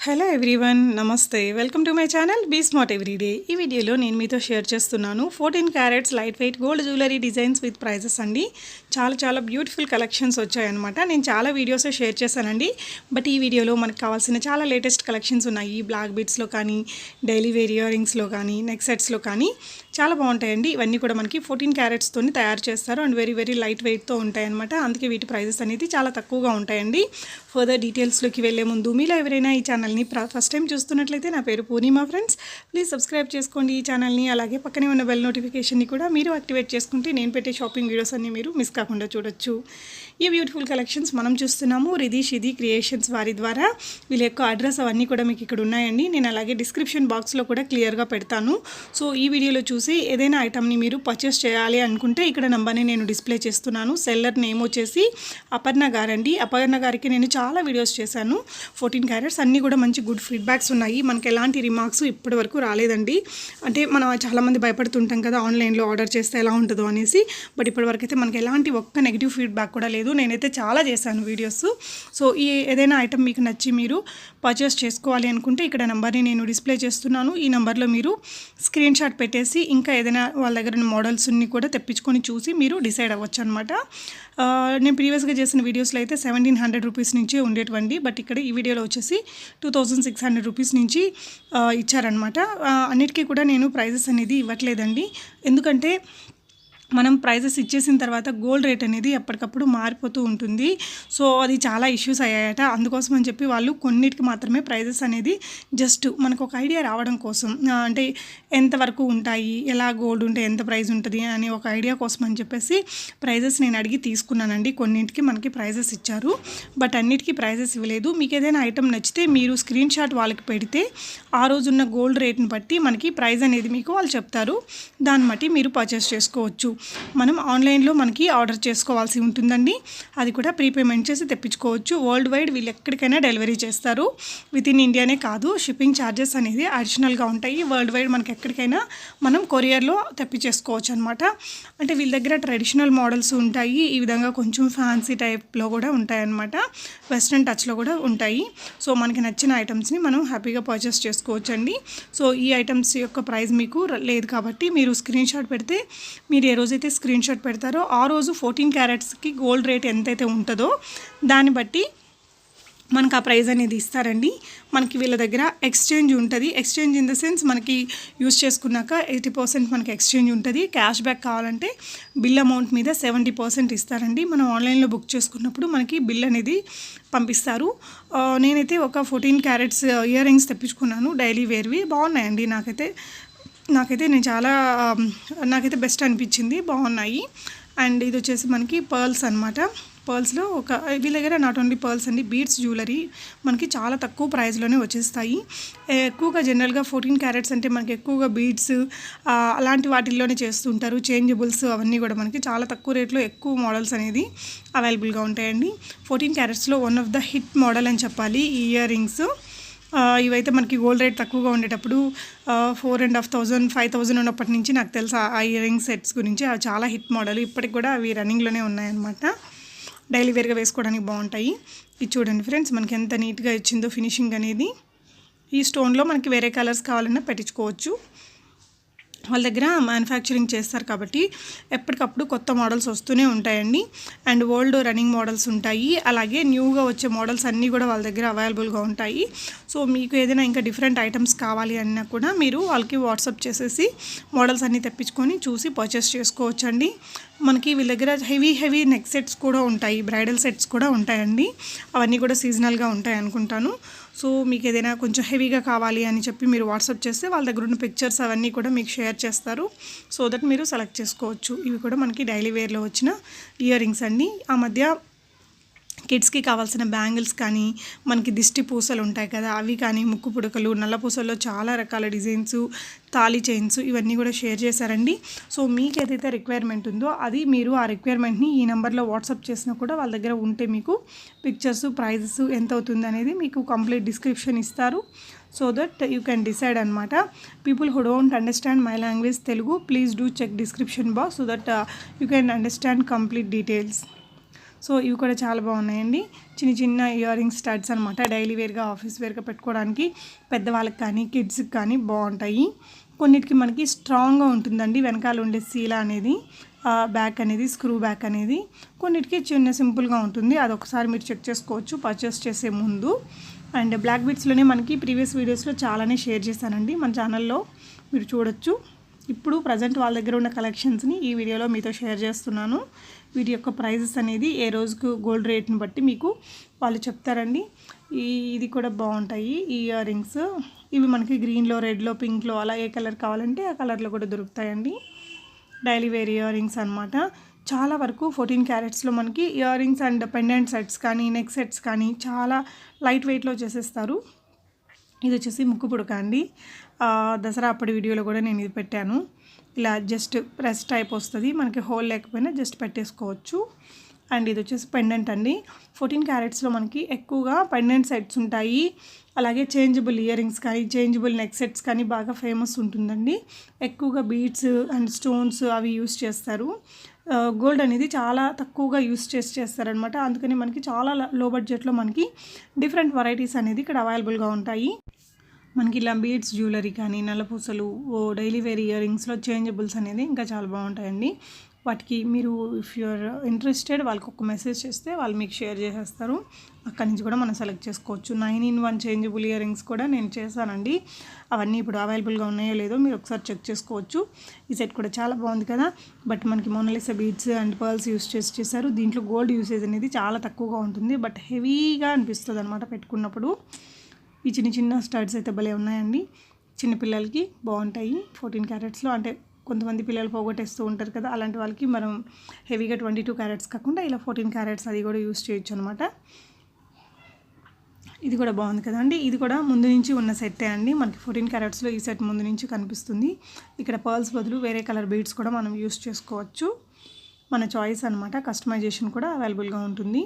Hello everyone, నమస్తే. Welcome to my channel be smart everyday. ఈ వీడియోలో నేను మీతో షేర్ చేస్తున్నాను 14 carats light weight gold jewellery designs with prices అండి. చాలా బ్యూటిఫుల్ కలెక్షన్స్ వచ్చాయన్నమాట. నేను చాలా వీడియోస్ షేర్ చేశానండి. బట్ ఈ వీడియోలో మనకు కావాల్సిన చాలా లేటెస్ట్ కలెక్షన్స్ ఉన్నాయి. బ్లాక్ బీడ్స్లో కానీ, డైలీ వేర్ ఇయర్ రింగ్స్లో కానీ, నెక్ సెట్స్లో కానీ చాలా బాగుంటాయండి. ఇవన్నీ కూడా మనకి 14 క్యారెట్స్తో తయారు చేస్తారు అండ్ వెరీ లైట్ వెయిట్తో ఉంటాయన్నమాట. అందుకే వీటి ప్రైజెస్ అనేది చాలా తక్కువగా ఉంటాయండి. ఫర్దర్ డీటెయిల్స్లోకి వెళ్ళే ముందు మీలో ఎవరైనా ఈ ఛానల్ని ఫస్ట్ టైం చూస్తున్నట్లయితే నా పేరు పూర్ణిమ ఫ్రెండ్స్. ప్లీజ్ సబ్స్క్రైబ్ చేసుకోండి ఈ ఛానల్ని. అలాగే పక్కనే ఉన్న బెల్ నోటిఫికేషన్ని కూడా మీరు యాక్టివేట్ చేసుకుంటే నేను పెట్టే షాపింగ్ వీడియోస్ అన్ని మీరు మిస్ కాకుండా చూడొచ్చు. ఈ బ్యూటిఫుల్ కలెక్షన్స్ మనం చూస్తున్నాము రిధి క్రియేషన్స్ వారి ద్వారా. వీళ్ళ యొక్క అడ్రస్ అవన్నీ కూడా మీకు ఇక్కడ ఉన్నాయండి. నేను అలాగే డిస్క్రిప్షన్ బాక్స్లో కూడా క్లియర్గా పెడతాను. సో ఈ వీడియోలో చూసి ఏదైనా ఐటమ్ని మీరు పర్చేస్ చేయాలి అనుకుంటే ఇక్కడ నెంబర్ని నేను డిస్ప్లే చేస్తున్నాను. సెల్లర్ నేమ్ వచ్చేసి అపర్ణ గారండి. అపర్ణ గారికి నేను చాలా వీడియోస్ చేశాను. 14 క్యారెట్స్ అన్నీ కూడా మంచి గుడ్ ఫీడ్బ్యాక్స్ ఉన్నాయి. మనకి ఎలాంటి రిమార్క్స్ ఇప్పటి వరకు రాలేదండి. అంటే మనం చాలామంది భయపడుతుంటాం కదా ఆన్లైన్లో ఆర్డర్ చేస్తే ఎలా ఉంటుందో అనేసి. బట్ ఇప్పటివరకు అయితే మనకి ఎలాంటి ఒక్క నెగిటివ్ ఫీడ్బ్యాక్ కూడా లేదు. నేనైతే చాలా చేశాను వీడియోస్. సో ఏదైనా ఐటమ్ మీకు నచ్చి మీరు పర్చేస్ చేసుకోవాలి అనుకుంటే ఇక్కడ నెంబర్ని నేను డిస్ప్లే చేస్తున్నాను. ఈ నెంబర్లో మీరు స్క్రీన్ షాట్ పెట్టేసి ఇంకా ఏదైనా వాళ్ళ దగ్గర మోడల్స్ని కూడా తెప్పించుకొని చూసి మీరు డిసైడ్ అవ్వచ్చు అనమాట. నేను ప్రీవియస్గా చేసిన వీడియోస్లో అయితే 1700 రూపీస్ నుంచే ఉండేటువంటి. బట్ ఇక్కడ ఈ వీడియోలో వచ్చేసి 2600 రూపీస్ నుంచి ఇచ్చారనమాట. అన్నిటికీ కూడా నేను ప్రైజెస్ అనేది ఇవ్వట్లేదండి. ఎందుకంటే మనం ప్రైజెస్ ఇచ్చేసిన తర్వాత గోల్డ్ రేట్ అనేది ఎప్పటికప్పుడు మారిపోతూ ఉంటుంది. సో అది చాలా ఇష్యూస్ అయ్యాయట. అందుకోసం అని చెప్పి వాళ్ళు కొన్నిటికి మాత్రమే ప్రైజెస్ అనేది జస్ట్ మనకు ఒక ఐడియా రావడం కోసం, అంటే ఎంతవరకు ఉంటాయి, ఎలా గోల్డ్ ఉంటే ఎంత ప్రైస్ ఉంటుంది అని ఒక ఐడియా కోసం అని చెప్పేసి ప్రైజెస్ నేను అడిగి తీసుకున్నానండి. కొన్నింటికి మనకి ప్రైజెస్ ఇచ్చారు, బట్ అన్నిటికీ ప్రైజెస్ ఇవ్వలేదు. మీకు ఏదైనా ఐటమ్ నచ్చితే మీరు స్క్రీన్ షాట్ వాళ్ళకి పెడితే ఆ రోజున్న గోల్డ్ రేట్ని బట్టి మనకి ప్రైస్ అనేది మీకు వాళ్ళు చెప్తారు. దాన్ని బట్టి మీరు పర్చేస్ చేసుకోవచ్చు. మనం ఆన్లైన్లో మనకి ఆర్డర్ చేసుకోవాల్సి ఉంటుందండి. అది కూడా ప్రీపేమెంట్ చేసి తెప్పించుకోవచ్చు. వరల్డ్ వైడ్ వీళ్ళు ఎక్కడికైనా డెలివరీ చేస్తారు. విత్ ఇన్ ఇండియానే కాదు, షిప్పింగ్ ఛార్జెస్ అనేది అడిషనల్గా ఉంటాయి. వరల్డ్ వైడ్ మనకి ఎక్కడికైనా మనం కొరియర్లో తెప్పించేసుకోవచ్చు అనమాట. అంటే వీళ్ళ దగ్గర ట్రెడిషనల్ మోడల్స్ ఉంటాయి. ఈ విధంగా కొంచెం ఫ్యాన్సీ టైప్లో కూడా ఉంటాయి అన్నమాట. వెస్ట్రన్ టచ్లో కూడా ఉంటాయి. సో మనకి నచ్చిన ఐటమ్స్ని మనం హ్యాపీగా పర్చేస్ చేసుకోవచ్చు అండి. సో ఈ ఐటమ్స్ యొక్క ప్రైస్ మీకు లేదు కాబట్టి మీరు స్క్రీన్ షాట్ పెడితే మీరు ఏ రోజైతే స్క్రీన్ షాట్ పెడతారో ఆ రోజు 14 క్యారెట్స్కి గోల్డ్ రేట్ ఎంతైతే ఉంటుందో దాన్ని బట్టి మనకు ఆ ప్రైజ్ అనేది ఇస్తారండి. మనకి వీళ్ళ దగ్గర ఎక్స్చేంజ్ ఉంటుంది. ఎక్స్చేంజ్ ఇన్ ద సెన్స్ మనకి యూజ్ చేసుకున్నాక 80% మనకి ఎక్స్చేంజ్ ఉంటుంది. క్యాష్ బ్యాక్ కావాలంటే బిల్ అమౌంట్ మీద 70% ఇస్తారండి. మనం ఆన్లైన్లో బుక్ చేసుకున్నప్పుడు మనకి బిల్ అనేది పంపిస్తారు. నేనైతే ఒక 14 క్యారెట్స్ ఇయర్ రింగ్స్ తెప్పించుకున్నాను. డైలీ వేర్వి బాగున్నాయండి. నాకైతే నాకైతే బెస్ట్ అనిపించింది, బాగున్నాయి. అండ్ ఇది వచ్చేసి మనకి పర్ల్స్ అనమాట. పర్ల్స్లో వీళ్ళ దగ్గర నాట్ ఓన్లీ పర్ల్స్ అండి, బీడ్స్ జ్యువెలరీ మనకి చాలా తక్కువ ప్రైస్లోనే వచ్చేస్తాయి. ఎక్కువగా జనరల్గా 14 క్యారెట్స్ అంటే మనకి ఎక్కువగా బీడ్స్ అలాంటి వాటిల్లోనే చేస్తుంటారు. చేంజబుల్స్ అవన్నీ కూడా మనకి చాలా తక్కువ రేట్లో ఎక్కువ మోడల్స్ అనేది అవైలబుల్గా ఉంటాయండి. 14 క్యారెట్స్లో one of the hit model అని చెప్పాలి ఈ ఇయర్ రింగ్స్. ఇవైతే మనకి గోల్డ్ రేట్ తక్కువగా ఉండేటప్పుడు 4500, 5000 ఉన్నప్పటి నుంచి నాకు తెలుసు ఆ ఇయర్ రింగ్ సెట్స్ గురించి. అవి చాలా హిట్ మోడల్. ఇప్పటికి కూడా అవి రన్నింగ్లోనే ఉన్నాయన్నమాట. డైలీ వేర్గా వేసుకోవడానికి బాగుంటాయి. ఇది చూడండి ఫ్రెండ్స్, మనకి ఎంత నీట్గా ఇచ్చిందో ఫినిషింగ్ అనేది. ఈ స్టోన్లో మనకి వేరే కలర్స్ కావాలన్నా పెట్టించుకోవచ్చు. వాళ్ళ దగ్గర మ్యానుఫ్యాక్చరింగ్ చేస్తారు కాబట్టి ఎప్పటికప్పుడు కొత్త మోడల్స్ వస్తూనే ఉంటాయండి. అండ్ ఓల్డ్ రన్నింగ్ మోడల్స్ ఉంటాయి. అలాగే న్యూగా వచ్చే మోడల్స్ అన్నీ కూడా వాళ్ళ దగ్గర అవైలబుల్గా ఉంటాయి. సో మీకు ఏదైనా ఇంకా డిఫరెంట్ ఐటమ్స్ కావాలి అన్నా కూడా మీరు వాళ్ళకి వాట్సాప్ చేసేసి మోడల్స్ అన్నీ తెప్పించుకొని చూసి పర్చేస్ చేసుకోవచ్చండి. మనకి వీళ్ళ దగ్గర హెవీ నెక్ సెట్స్ కూడా ఉంటాయి, బ్రైడల్ సెట్స్ కూడా ఉంటాయండి. అవన్నీ కూడా సీజనల్గా ఉంటాయి అనుకుంటాను. సో మీకు ఏదైనా కొంచెం హెవీగా కావాలి అని చెప్పి మీరు వాట్సాప్ చేస్తే వాళ్ళ దగ్గర ఉన్న పిక్చర్స్ అవన్నీ కూడా మీకు షేర్ చేస్తారు. సో దట్ మీరు సెలెక్ట్ చేసుకోవచ్చు. ఇవి కూడా మనకి డైలీ వేర్లో వచ్చిన ఇయర్ రింగ్స్ అండి. ఆ మధ్య కిడ్స్కి కావాల్సిన బ్యాంగిల్స్ కానీ, మనకి దిష్టి పూసలు ఉంటాయి కదా అవి కానీ, ముక్కు పుడకలు, నల్ల పూసల్లో చాలా రకాల డిజైన్స్, తాళీ చైన్స్ ఇవన్నీ కూడా షేర్ చేశారండి. సో మీకు ఏదైతే రిక్వైర్మెంట్ ఉందో అది మీరు ఆ రిక్వైర్మెంట్ని ఈ నెంబర్లో వాట్సాప్ చేసినా కూడా వాళ్ళ దగ్గర ఉంటే మీకు పిక్చర్స్, ప్రైజెస్ ఎంత అవుతుంది అనేది మీకు కంప్లీట్ డిస్క్రిప్షన్ ఇస్తారు. So that you can decide అనమాట. People who don't understand my language Telugu, please do check description box so that you can understand complete details. So ఇవి కూడా చాలా బాగున్నాయండి. చిన్న చిన్న ఇయర్ రింగ్స్ స్టడ్స్ అనమాట. డైలీ వేర్గా ఆఫీస్ వేర్గా పెట్టుకోవడానికి పెద్దవాళ్ళకి కానీ కిడ్స్కి కానీ బాగుంటాయి. కొన్నిటికి మనకి స్ట్రాంగ్గా ఉంటుందండి వెనకాల ఉండే సీల అనేది, బ్యాక్ అనేది, స్క్రూ బ్యాక్ అనేది. కొన్నిటికి చిన్న సింపుల్గా ఉంటుంది. అదొకసారి మీరు చెక్ చేసుకోవచ్చు పర్చేస్ చేసే ముందు. అండ్ బ్లాక్ బీడ్స్లోనే మనకి ప్రీవియస్ వీడియోస్లో చాలానే షేర్ చేశానండి మన ఛానల్లో, మీరు చూడొచ్చు. ఇప్పుడు ప్రజెంట్ వాళ్ళ దగ్గర ఉన్న కలెక్షన్స్ని ఈ వీడియోలో మీతో షేర్ చేస్తున్నాను. వీటి యొక్క ప్రైజెస్ అనేది ఏ రోజుకు గోల్డ్ రేట్ని బట్టి మీకు వాళ్ళు చెప్తారండి. ఇది కూడా బాగుంటాయి ఈ ఇయర్ రింగ్స్. ఇవి మనకి గ్రీన్లో, రెడ్లో, పింక్లో అలా ఏ కలర్ కావాలంటే ఆ కలర్లో కూడా దొరుకుతాయండి. డైలీ వేర్ ఇయర్ రింగ్స్ అనమాట. చాలా వరకు 14 క్యారెట్స్లో మనకి ear rings and pendant sets కానీ నెక్ సెట్స్ కానీ చాలా లైట్ వెయిట్లో చేసేస్తారు. ఇది వచ్చేసి ముక్కు పుడక అండి. దసరా అప్పటి వీడియోలో కూడా నేను ఇది పెట్టాను. ఇలా జస్ట్ ప్రెస్ టైప్ వస్తుంది, మనకి హోల్ లేకపోయినా జస్ట్ పెట్టేసుకోవచ్చు. అండ్ ఇది వచ్చేసి పెండెంట్ అండి. 14 క్యారెట్స్లో మనకి ఎక్కువగా పెండెంట్ సెట్స్ ఉంటాయి. అలాగే చేంజబుల్ ఇయర్ రింగ్స్ కానీ చేంజబుల్ నెక్ సెట్స్ కానీ బాగా ఫేమస్ ఉంటుందండి. ఎక్కువగా బీడ్స్ అండ్ స్టోన్స్ అవి యూస్ చేస్తారు. గోల్డ్ అనేది చాలా తక్కువగా యూస్ చేస్తారనమాట. అందుకని మనకి చాలా లో బడ్జెట్లో మనకి డిఫరెంట్ వెరైటీస్ అనేది ఇక్కడ అవైలబుల్గా ఉంటాయి. మనకి ఇలా బీడ్స్ జ్యువెలరీ కానీ నల్లపూసలు, డైలీ వేర్ ఇయర్ రింగ్స్లో చేంజబుల్స్ అనేది ఇంకా చాలా బాగుంటాయండి. వాటికి మీరు ఇఫ్ యూఆర్ ఇంట్రెస్టెడ్ వాళ్ళకి ఒక మెసేజ్ చేస్తే వాళ్ళు మీకు షేర్ చేసేస్తారు. అక్కడి నుంచి కూడా మనం సెలెక్ట్ చేసుకోవచ్చు. 9-in-1 చేంజబుల్ ఇయర్ రింగ్స్ కూడా నేను చేశానండి. అవన్నీ ఇప్పుడు అవైలబుల్గా ఉన్నాయో లేదో మీరు ఒకసారి చెక్ చేసుకోవచ్చు. ఈ సెట్ కూడా చాలా బాగుంది కదా. బట్ మనకి Mona Lisa beads and pearls use చేశారు. దీంట్లో గోల్డ్ యూసేజ్ అనేది చాలా తక్కువగా ఉంటుంది, బట్ హెవీగా అనిపిస్తుంది అనమాట పెట్టుకున్నప్పుడు. ఈ చిన్న చిన్న స్టడ్స్ అయితే భలే ఉన్నాయండి. చిన్నపిల్లలకి బాగుంటాయి 14 క్యారెట్స్లో. అంటే కొంతమంది పిల్లలు పోగొట్టేస్తూ ఉంటారు కదా, అలాంటి వాళ్ళకి మనం హెవీగా 22 క్యారెట్స్ కాకుండా ఇలా 14 క్యారెట్స్ అది కూడా యూస్ చేయొచ్చు అనమాట. ఇది కూడా బాగుంది కదండి. ఇది కూడా ముందు నుంచి ఉన్న సెట్టే అండి. మనకి 14 క్యారెట్స్లో ఈ సెట్ ముందు నుంచి కనిపిస్తుంది. ఇక్కడ పర్ల్స్ బదులు వేరే కలర్ బీడ్స్ కూడా మనం యూస్ చేసుకోవచ్చు. మన చాయిస్ అనమాట. కస్టమైజేషన్ కూడా అవైలబుల్గా ఉంటుంది.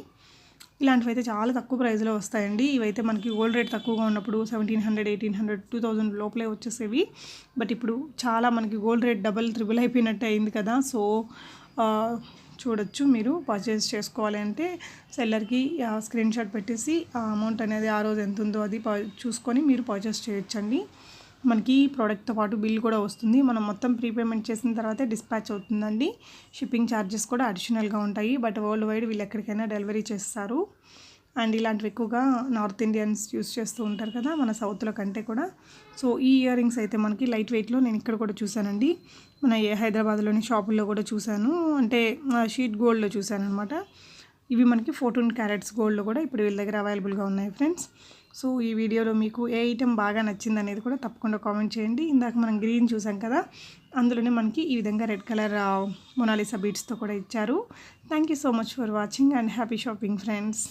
ఇలాంటివి అయితే చాలా తక్కువ ప్రైస్లో వస్తాయండి. ఇవైతే మనకి గోల్డ్ రేట్ తక్కువగా ఉన్నప్పుడు 1700, 1800, 2000 లోపలే వచ్చేసేవి. బట్ ఇప్పుడు చాలా మనకి గోల్డ్ రేట్ డబల్ ట్రిపుల్ అయిపోయినట్టు అయింది కదా. సో చూడొచ్చు, మీరు పర్చేస్ చేసుకోవాలి అంటే సెల్లర్కి స్క్రీన్ షాట్ పెట్టేసి ఆ అమౌంట్ అనేది ఆ రోజు ఎంత ఉందో అది చూసుకొని మీరు పర్చేస్ చేయొచ్చండి. మనకి ప్రోడక్ట్తో పాటు బిల్ కూడా వస్తుంది. మనం మొత్తం ప్రీపేమెంట్ చేసిన తర్వాతే డిస్పాచ్ అవుతుందండి. షిప్పింగ్ ఛార్జెస్ కూడా అడిషనల్గా ఉంటాయి. బట్ వరల్డ్ వైడ్ వీళ్ళు ఎక్కడికైనా డెలివరీ చేస్తారు. అండ్ ఇలాంటివి ఎక్కువగా నార్త్ ఇండియన్స్ యూస్ చేస్తూ ఉంటారు కదా మన సౌత్లో కంటే కూడా. సో ఈ ఇయర్ రింగ్స్ అయితే మనకి లైట్ వెయిట్లో నేను ఇక్కడ కూడా చూశానండి. మన హైదరాబాద్లోని షాపుల్లో కూడా చూశాను, అంటే షీట్ గోల్డ్లో చూశాను అనమాట. ఇవి మనకి 14 క్యారెట్స్ గోల్డ్లో కూడా ఇప్పుడు వీళ్ళ దగ్గర అవైలబుల్గా ఉన్నాయి ఫ్రెండ్స్. సో ఈ వీడియోలో మీకు ఏ ఐటెం బాగా నచ్చింది అనేది కూడా తప్పకుండా కామెంట్ చేయండి. ఇందాక మనం గ్రీన్ చూసాం కదా, అందులోనే మనకి ఈ విధంగా రెడ్ కలర్ మొనాలిసా బీడ్స్తో కూడా ఇచ్చారు. Thank you so much for watching and happy shopping friends.